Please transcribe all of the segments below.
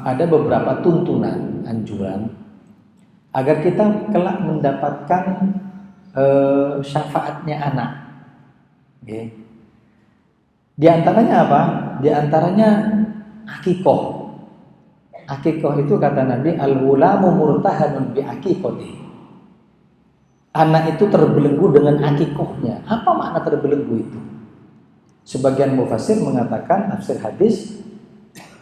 ada beberapa tuntunan, anjuran agar kita kelak mendapatkan syafaatnya anak. Okay. Di antaranya apa? Di antaranya akikoh. Akikoh itu kata Nabi, al-ghulamu murtahanun bi akikoti. Anak itu terbelenggu dengan akikohnya. Apa makna terbelenggu itu? Sebagian mufassir mengatakan, tafsir hadis,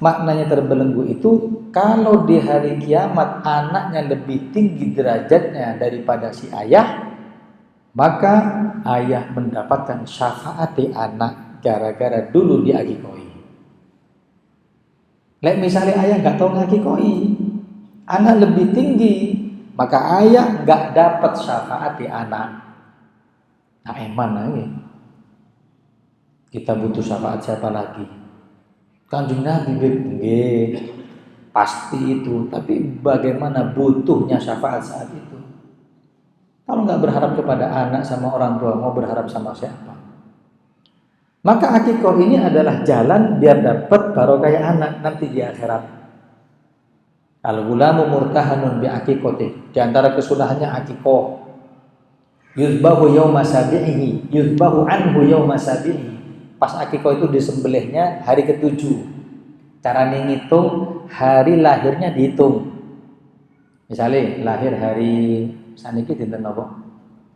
maknanya terbelenggu itu kalau di hari kiamat anaknya lebih tinggi derajatnya daripada si ayah, maka ayah mendapatkan syafaat di anak gara-gara dulu diakikoi. Lek misalnya ayah nggak tahu ngakikoi, anak lebih tinggi, maka ayah nggak dapat syafaat di anak. Nah, eman lagi. Kita butuh syafaat siapa lagi? Kanjeng Nabi pasti itu, tapi bagaimana butuhnya syafaat saat itu? Kalau nggak berharap kepada anak sama orang tua, mau berharap sama siapa? Maka akikoh ini adalah jalan biar dapat barokah anak nanti di akhirat. Al-ghulamu murtahanun bi akikoti. Di antara kesunahannya akikoh. Yuzbahu yauma sabihi, yuzbahu anhu yauma sabihi. Pas akikoh itu disembelihnya hari ke-7. Cara ngitung hari lahirnya dihitung. Misalnya lahir hari saniki dinten napa?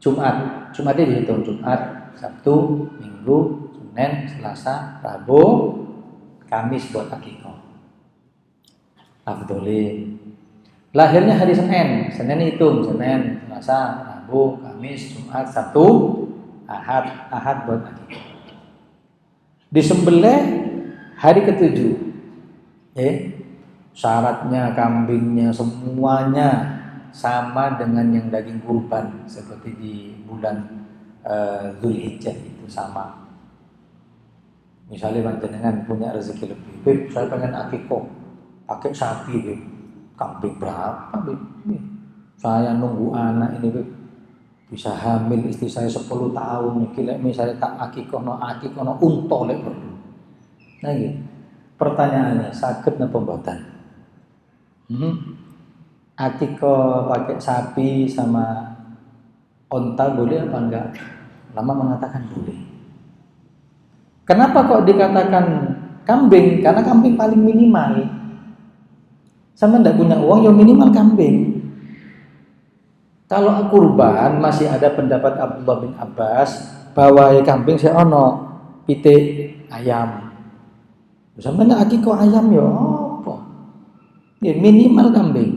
Jumat. Jumatnya dihitung Jumat, Sabtu, Minggu, Senin, Selasa, Rabu, Kamis buat akikoh. Afdoli. Lahirnya hari Senin, Senin hitung, Senin, Selasa, Rabu, Kamis, Jumat, Sabtu, Ahad buat akikoh. Disembelih hari ke-7. Syaratnya, kambingnya, semuanya sama dengan yang daging kurban seperti di bulan Dzulhijjah itu sama. Misalnya panjenengan punya rezeki lebih, saya pengen akikoh, pakai sapi, kambing berapa? Saya nunggu anak ini, bisa hamil istri saya 10 tahun. Kira misalnya tak akikoh no unta lek perlu. Nah gitu. Pertanyaannya, sakit napa mboten? Akikoh pakai sapi sama unta boleh apa enggak? Lama mengatakan boleh. Kenapa kok dikatakan kambing? Karena kambing paling minimal. Sama ndak punya uang, ya minimal kambing. Kalau kurban masih ada pendapat Abdullah bin Abbas bahwa ya kambing saya ono pitik ayam. Sama ndak akikoh ayam ya apa? Ya minimal kambing.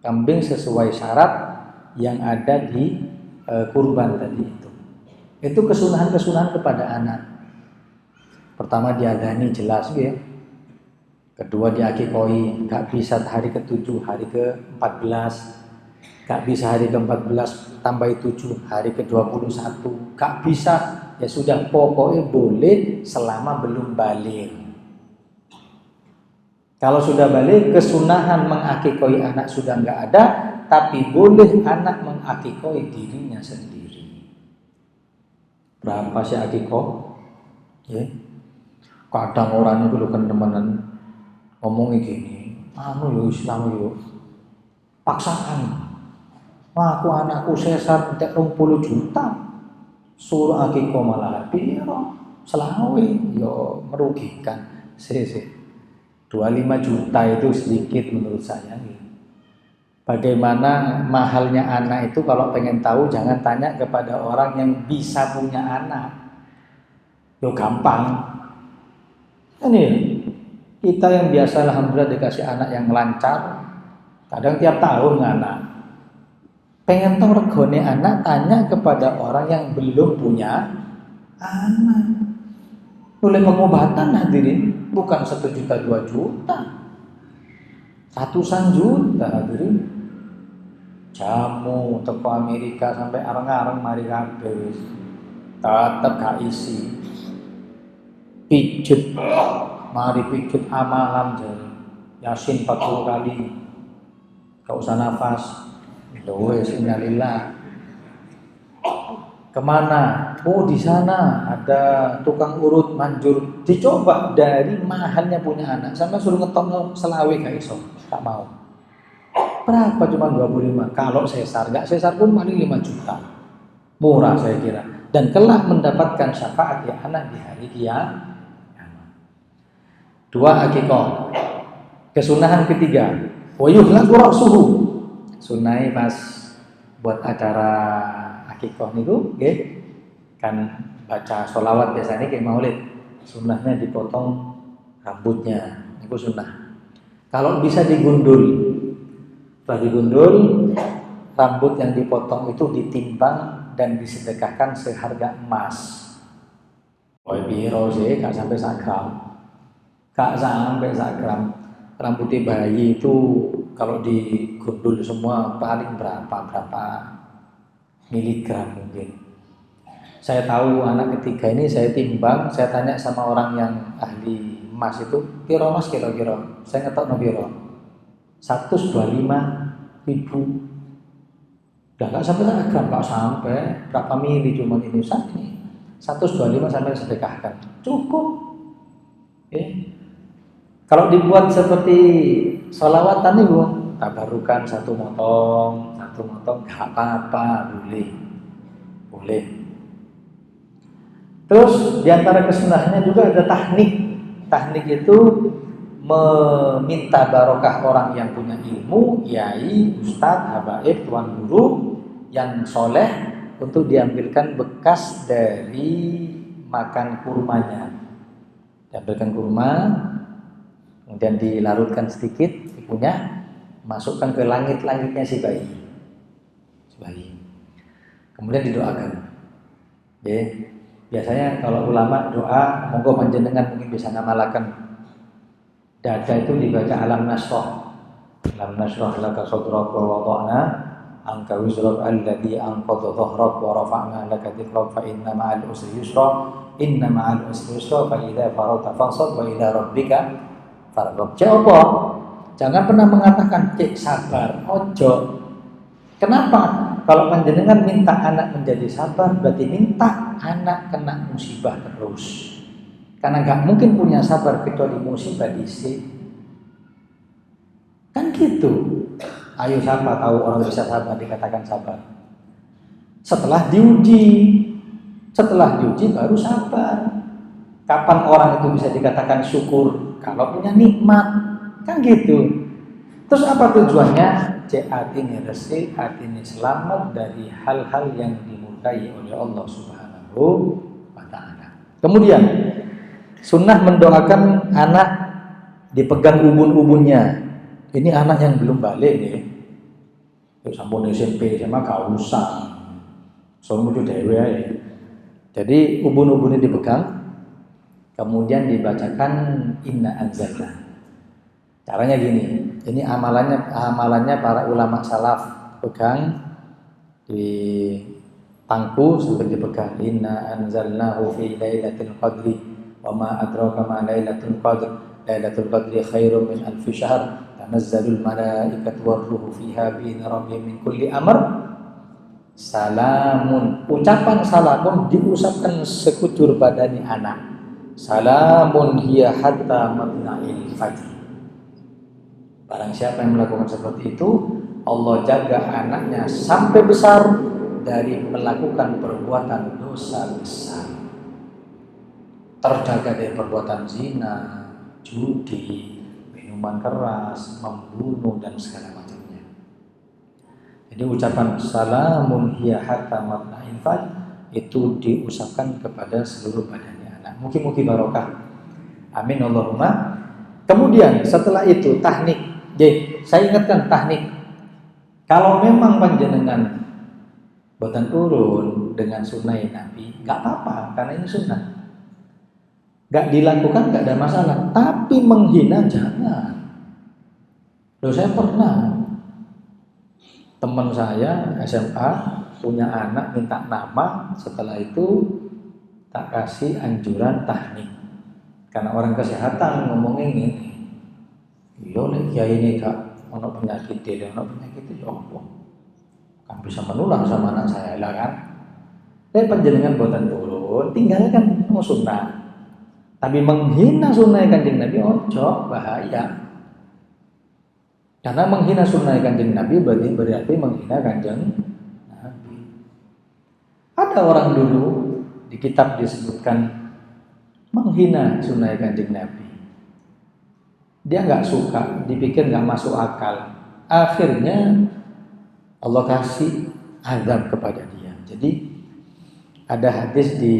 Kambing sesuai syarat yang ada di kurban tadi itu. Itu kesunahan-kesunahan kepada anak. Pertama diadani jelas ya. Kedua diakikoi, gak bisa hari ke-7, hari ke-14. Gak bisa hari ke-14 tambah 7, hari ke-21. Gak bisa, ya sudah pokoknya boleh selama belum balik. Kalau sudah balik, kesunahan mengakikoi anak sudah gak ada, tapi boleh anak mengakikoi dirinya sendiri. Berapa sih akikoh? Ya. Kadang orang itu kan temenan ngomongnya gini, yo Islam yo paksaan. Wah, aku anakku sesar entek 20 juta. Suruh akikoh malah piro? Selawe yo merugikan. 25 juta itu sedikit menurut saya. Bagaimana mahalnya anak itu, kalau pengen tahu jangan tanya kepada orang yang bisa punya anak. Yo gampang. Ini kita yang biasa alhamdulillah dikasih anak yang lancar, kadang tiap tahun anak. Pengen tahu regone anak, tanya kepada orang yang belum punya anak. Oleh pengobatan hadirin, bukan 1 juta 2 juta, ratusan juta hadirin. Jamu teko Amerika sampai areng-areng mari kabeh tetep gak isi. Pijet, mari pijet amalan jare. Yasin 40 kali. Gak usah nafas. Wes innalillah. Kemana? Oh, di sana ada tukang urut manjur. Dicoba dari mahalnya punya anak sampai suruh ngetokno selawe gak iso, tak mau. Berapa cuma 25? Kalau sesar, nggak sesar pun paling 5 juta. Murah saya kira. Dan kelak mendapatkan syafaat ya anak di hari kiamat. Dua, akikoh. Kesunahan ketiga, wa yuhlaqu ra'suhu. Sunai pas buat acara akikoh niku nggih kan baca sholawat biasanya kayak maulid. Sunnahnya dipotong rambutnya, itu sunnah. Kalau bisa digundul. Setelah digundul, rambut yang dipotong itu ditimbang dan disedekahkan seharga emas. Oh, biro sih, gak sampai 1 gram. Gak sampai 1 gram. Rambutnya bayi itu kalau digundul semua paling berapa miligram mungkin. Saya tahu anak ketiga ini saya timbang, saya tanya sama orang yang ahli emas itu, piro mas kira-kira? Saya ngetok no piro? 125.000. Udah gak sampai 1 gram, gak sampai berapa mili cuma ini saat ini. 125 sampai sedekahkan, cukup. Kalau dibuat seperti sholawatan ibu, tabarukan satu motong, gak apa-apa, boleh. Terus diantara kesunahannya juga ada tahnik. Tahnik itu meminta barokah orang yang punya ilmu, kiai, ustadz, habaib, tuan guru yang soleh untuk diambilkan bekas dari makan kurmanya. Diambilkan kurma, kemudian dilarutkan sedikit, dikunyah, masukkan ke langit-langitnya si bayi. Kemudian didoakan. Biasanya kalau ulama doa, monggo panjenengan mungkin bisa ngamalakan. Dada itu dibaca alam nasroh. Alam nasroh laka sadrak wa wada'na anka wizrak alladhi anqadha dhahrak wa rafa'na laka dhikrak fa inna ma'al usri yusra. Inna ma'al usri yusra fa idza faragta fansab wa ila rabbika farghab. Jangan pernah mengatakan cek sabar, ojo. Kenapa? Kalau panjenengan minta anak menjadi sabar, berarti minta anak kena musibah terus. Karena gak mungkin punya sabar kecuali musibah diisi. Kan gitu. Ayo siapa tahu orang bisa sabar dikatakan sabar? Setelah diuji baru sabar. Kapan orang itu bisa dikatakan syukur? Kalau punya nikmat. Kan gitu. Terus apa tujuannya? Hati ini resik, hati ini selamat dari hal-hal yang dimurkai oleh Allah Subhanahu wa ta'ala. Kemudian sunnah mendoakan anak dipegang ubun-ubunnya. Ini anak yang belum balik nih. Sampun SMP sama gak usah. Soalnya dewe ya. Jadi ubun-ubunnya dipegang, kemudian dibacakan inna anzalna. Caranya gini, ini amalannya para ulama salaf, pegang di pangku sambil dipegang. Inna anzalnahu fi lailatul qadri wa ma adraka ma lailatul qadr. Lailatul qadri khairum min alfi syahr. Tanazzalul malaikatu war-ruhu fiha bi rabbihim min kulli amr. Salamun. Ucapan salamun diusapkan sekujur badani anak. Salamun hiya hatta matla'il fajr. Barang siapa yang melakukan seperti itu, Allah jaga anaknya sampai besar dari melakukan perbuatan dosa besar. Terjaga dari perbuatan zina, judi, minuman keras, membunuh dan segala macamnya. Jadi ucapan salamun hiya hatta matla'il fajr itu diucapkan kepada seluruh badannya anak. Mugi-mugi barokah. Amin Allahumma. Kemudian setelah itu tahnik. Jadi saya ingatkan tahnik. Kalau memang panjenengan boten turun dengan sunnah Nabi, nggak apa-apa karena ini sunnah. Nggak dilakukan nggak ada masalah. Tapi menghina jangan. Loh, saya pernah teman saya SMA punya anak minta nama, setelah itu tak kasih anjuran tahnik. Karena orang kesehatan ngomongin ini. Iya nek kiai ini gak ono penyakit ya apa kan bisa menular sama anak saya lah kan. Lek panjenengan boten purun, tinggalkan sunnah. Tapi menghina sunnah Kanjeng Nabi ojo, bahaya. Karena menghina sunnah Kanjeng Nabi berarti menghina Kanjeng Nabi. Ada orang dulu di kitab disebutkan menghina sunnah Kanjeng Nabi. Dia nggak suka, dipikir nggak masuk akal. Akhirnya Allah kasih azab kepada dia. Jadi ada hadis di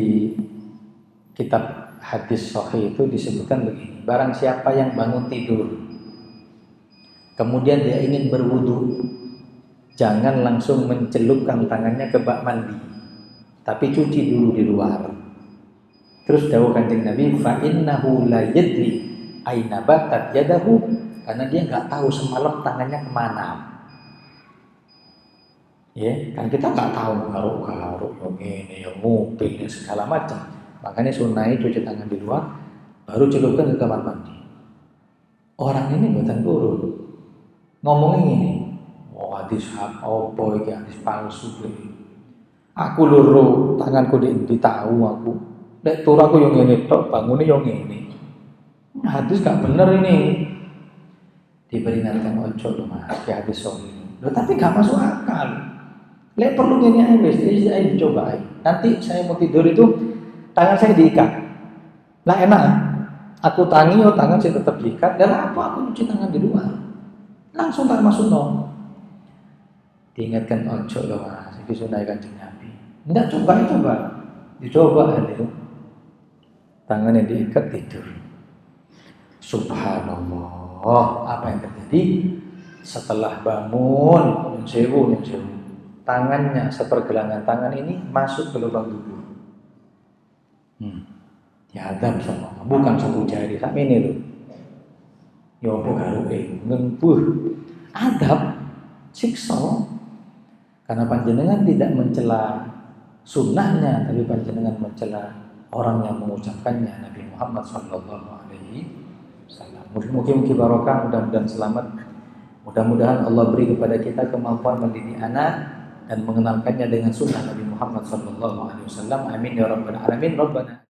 kitab hadis sahih itu disebutkan begini: barang siapa yang bangun tidur, kemudian dia ingin berwudu, jangan langsung mencelupkan tangannya ke bak mandi, tapi cuci dulu di luar. Terus dawuh Kanjeng Nabi, fa innahu la yadri aina batat yadahu, karena dia nggak tahu semalam tangannya kemana. Ya, kan kita nggak tahu garuk-garuk yang ini, yang mobil, yang segala macam. Makanya sunai cuci tangan di luar, baru celupkan ke kamar mandi. Orang ini bukan turun, ngomongin ini, oh hadis apa iki, hadis palsu iki. Aku loro, tanganku ditahu aku. Nek turu aku yang ini tok, bangunnya yang ini. Hadis gak bener ini. Diperingatkan ojo loh mas, ya hadis sahih. Loh tapi gak masuk akal. Lek perlu gini aja, saya dicoba. Nanti saya mau tidur itu tangan saya diikat. Lah enak. Aku tangi, tangan saya tetap diikat. Dan apa aku cuci tangan di luar? Langsung tak masuk no. Diingatkan ojo loh mas, itu sunnah Kanjeng Nabi. Enggak, coba. Dicoba itu. Tangannya diikat, tidur. Subhanallah, apa yang terjadi? Setelah bangun, yang sewu, tangannya, sepergelangan tangan ini masuk ke lubang tubuh. Diadab sama, bukan satu jari, sama ini loh. Yopo garuke, ngempuh, adab, siksa. Karena panjenengan tidak mencela sunnahnya, tapi panjenengan mencela orang yang mengucapkannya, Nabi Muhammad SAW. Mungkin barokah, mudah-mudahan selamat. Mudah-mudahan Allah beri kepada kita kemampuan mendidik anak dan mengenalkannya dengan sunnah Nabi Muhammad SAW. Amin ya rabbal alamin. Rabbana